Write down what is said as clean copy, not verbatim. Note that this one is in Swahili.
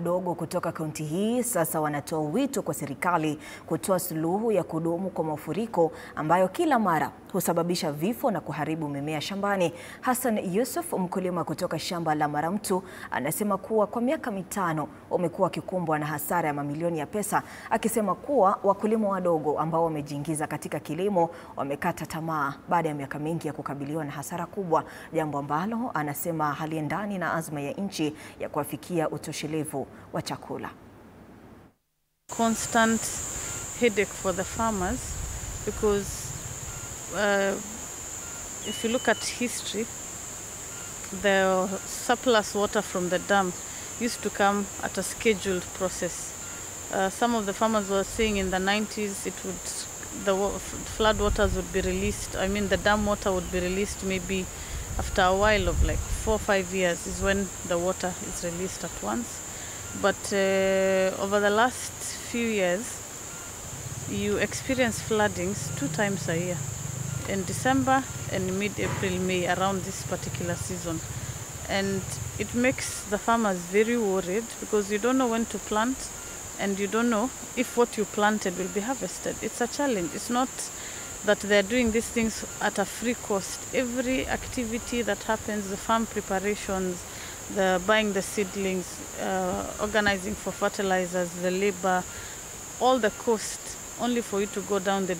wadogo kutoka kaunti hii sasa wanatoa wito kwa serikali kutoa suluhu ya kudumu kwa mafuriko ambayo kila mara husababisha vifo na kuharibu mimea shambani. Hassan Yusuf, mkulima kutoka shamba la Maramtu, anasema kuwa kwa miaka mitano wamekuwa wakikumbwa na hasara ya mamilioni ya pesa, akisema kuwa wakulima wadogo ambao wamejiingiza katika kilimo wamekata tamaa baada ya miaka mingi ya kukabiliwa na hasara kubwa, jambo ambalo anasema haliendani na azma ya nchi ya kuafikia utoshelevu wa chakula. Constant headache for the farmers because if you look at history, the surplus water from the dam used to come at a scheduled process. Some of the farmers were saying in the 90s the flood waters would be released. I mean, the dam water would be released maybe after a while of like 4 or 5 years is when the water is released at once. But over the last few years, you experience floodings 2 times a year, in December and mid-April, May, around this particular season. And it makes the farmers very worried because you don't know when to plant and you don't know if what you planted will be harvested. It's a challenge. It's not that they're doing these things at a free cost. Every activity that happens, the farm preparations, the buying the seedlings, organizing for fertilizers, the labor, all the cost only for you to go down the